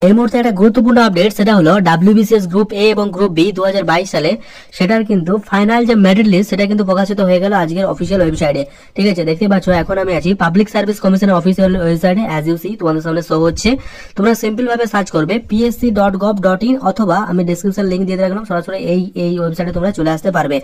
এই মুহূর্তে একটা গুরুত্বপূর্ণ আপডেট, সেটা হলো ডাব্লিউবিসিএস গ্রুপ এ এবং গ্রুপ বি 2022 সালে সেটার কিন্তু ফাইনাল যে মেরিট লিস্ট সেটা কিন্তু প্রকাশিত হয়ে গেল আজকের অফিসিয়াল ওয়েবসাইটে। ঠিক আছে, দেখতে পাচ্ছ এখন আমি আছি পাবলিক সার্ভিস কমিশনের অফিসিয়াল ওয়েবসাইটে। অ্যাজ ইউ সি তোমাদের সামনে শো হচ্ছে, তোমরা সিম্পল ভাবে সার্চ করবে psc.gov.in অথবা আমি ডেসক্রিপশন লিংক দিয়ে রাখলাম, সরাসরি এই ওয়েবসাইটে তোমরা চলে আসতে পারবে।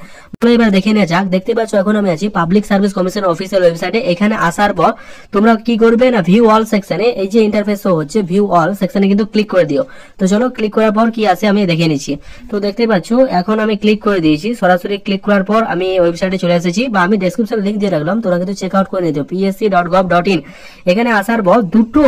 এবার দেখে নেওয়া যাক। দেখতে পাচ্ছ এখন আমি আছি পাবলিক সার্ভিস কমিশনের অফিসিয়াল ওয়েবসাইটে। এখানে আসার পর তোমরা কি করবে না, ভিউ অল সেকশনে এই যে ইন্টারফেস শো হচ্ছে ভিউ অল সেকশনে কিন্তু ক্লিক করে দিও। তো চলো ক্লিক করার পর কি আছে আমি দেখে নিচ্ছি। তো দেখতে পাচ্ছ এখন আমি ক্লিক করে দিয়েছি, সরাসরি ক্লিক করার পর আমি ওয়েবসাইটে চলে এসেছি, বা আমি ডেসক্রিপশন লিংক দিয়ে রাখলাম, তোমরা কিন্তু চেক আউট করে নিতে psc.gov.in। এখানে আসার পর দুটো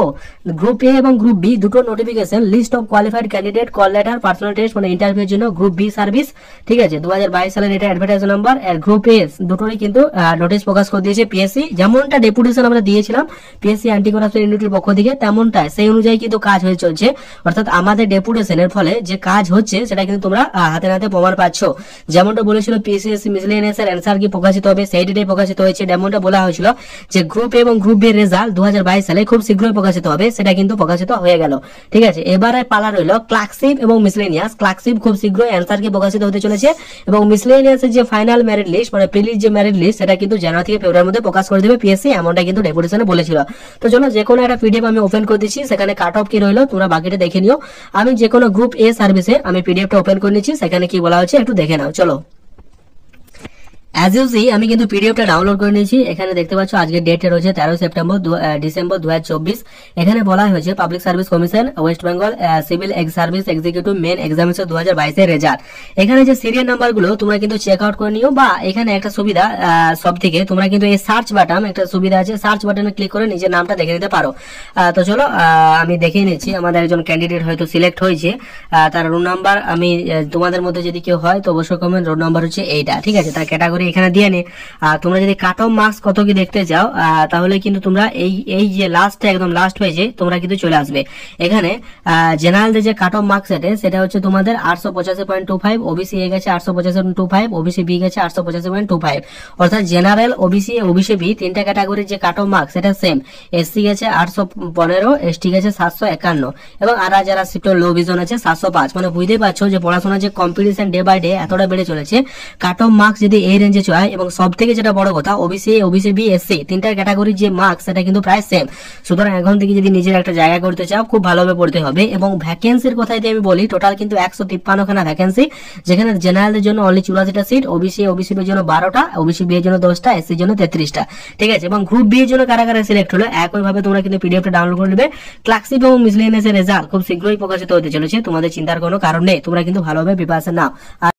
গ্রুপ এ এবং গ্রুপ বি দুটো notification, list of qualified candidate, call letter, personal test মানে ইন্টারভিউর জন্য গ্রুপ বি সার্ভিস। ঠিক আছে, 2022 সালের এটা অ্যাডভার্টাইজ নাম্বার। আর গ্রুপ এ দুটোরই কিন্তু নোটিশ প্রকাশ করে দিয়েছে পিএসসি। যেমনটা ডেপুটেশন আমরা দিয়েছিলাম পিএসসি অ্যান্টি করাপশন ইউনিটির পক্ষ থেকে, তেমনটা সেই অনুযায়ী কিন্তু কাজ হয়ে চলছে। অর্থাৎ আমাদের ডেপুটেশনের ফলে যে কাজ হচ্ছে সেটা কিন্তু তোমরা হাতে নাতে প্রমাণ পাচ্ছ। যেমনটা বলেছিল পিএসসি মিসলেনিয়াস এর অ্যান্সার কি প্রকাশিত হবে, সেই ডেটে প্রকাশিত হয়েছে। যেমনটা বলা হয়েছিল যে গ্রুপ এ এবং গ্রুপ বি এর রেজাল্ট 2022 সালে খুব শীঘ্রই প্রকাশিত হবে, সেটা কিন্তু প্রকাশিত হয়ে গেল। ঠিক আছে, এবারে পালা রইল ক্লার্কশিপ এবং মিসলেনিয়াস। ক্লার্কশিপ খুব শীঘ্রই অ্যান্সার কি প্রকাশিত হতে চলেছে, এবং মিসলেনিয়াসের যে ফাইনাল মেরিট লিস্ট মানে প্রিলিজ যে মেরিট লিস্ট সেটা কিন্তু জানুয়ারি থেকে ফেব্রুয়ারির মধ্যে প্রকাশ করে দেবে পিএসসি, এমনটা কিন্তু ডেপুটেশনে বলেছিল। তো চলো যে কোনো একটা পিডিএফ আমি ওপেন করে দিচ্ছি, সেখানে কাট অফ কি রইলো তোমরা বাকিটা দেখে নিও। আমি যে কোনো গ্রুপ এ সার্ভিসে আমি পিডিএফটা ওপেন করে নিচ্ছি, সেখানে কি বলা হচ্ছে একটু দেখে নাও। চলো অ্যাজ ইউ সি আমি কিন্তু পিডিএফটা ডাউনলোড করে নিয়েছি। এখানে দেখতে পাচ্ছ আজকে ডেটে রয়েছে 13 সেপ্টেম্বর ডিসেম্বর 2024। এখানে বলা হয়েছে public service commission West Bengal civil service executive main examination 2022 এর রেজাল্ট। এখানে যে সিরিয়াল নাম্বারগুলো তোমরা কিন্তু চেক আউট করে নিও, বা এখানে একটা সুবিধা সব থেকে তোমরা কিন্তু এই সার্চ বাটন, একটা সুবিধা আছে, সার্চ বাটনে ক্লিক করে নিজের নামটা দেখে নিতে পারো। তো চলো আমি দেখে নিচ্ছি। আমাদের একজন ক্যান্ডিডেট হয়তো সিলেক্ট হয়েছে, তার রোল নাম্বার আমি তোমাদের মধ্যে যদি কেউ হয় তো অবশ্যই কমেন্ট, রোল নাম্বার হচ্ছে এইটা। ঠিক আছে, তার ক্যাটাগরি এখানে দিয়ে নে। তোমরা যদি কাট অফ মার্কস কত কি দেখতে চাও তাহলে কিন্তু তোমরা এই যে লাস্টে একদম লাস্ট হয়েছে তোমরা কিন্তু চলে আসবে। এখানে জেনারেল যে কাট অফ মার্কস সেটা হচ্ছে তোমাদের 885.25, ওবিসি এ গেছে 885.25, ওবিসি বি গেছে 885.25। অর্থাৎ জেনারেল, ওবিসি, ওবিসি বি তিনটা ক্যাটাগরির যে কাট অফ মার্কস সেটা সেম। এসসি গেছে 815, এসটি গেছে 751, এবং আর যারা সিট লো ভিজন আছে 705। মানে বুঝতেই পারছো যে পড়াশোনার যে কম্পিটিশন ডে বাই ডে এতটা বেড়ে চলেছে। কাট অফ মার্কস যদি এই রেঞ্জে চলে, এবং সব থেকে যেটা বড় কথা ওবিসি, ওবিসি বি, এসসি তিনটা ক্যাটাগরির যে মার্কস সেটা কিন্তু প্রায় সেম। সুতরাং এখন থেকে যদি নিজের একটা জায়গা করতে চাও খুব ভালোভাবে পড়তে হবে। এবং ভ্যাকেন্সির কথা যদি আমি বলি, টোটাল কিন্তু 153 খানা ভ্যাকেন্সি, যেখানে জেনারেলের জন্য অনলি 84টা সিট, ওবিসি, ওবিসি এর জন্য 12টা, ওবিসি বি এর জন্য 10টা, এসসি এর জন্য 33টা। ঠিক আছে, এবং গ্রুপ বি এর জন্য কারা কারা সিলেক্ট হলো একইভাবে তোমরা কিন্তু পিডিএফটা ডাউনলোড করে নেবে। ক্লার্কশিপ এবং মিসলেনিয়াস এর রেজাল্ট খুব শীঘ্রই প্রকাশিত হতে চলেছে, তোমাদের চিন্তার কোনো কারণ নেই, তোমরা কিন্তু ভালোভাবে প্রিপারেশন নাও।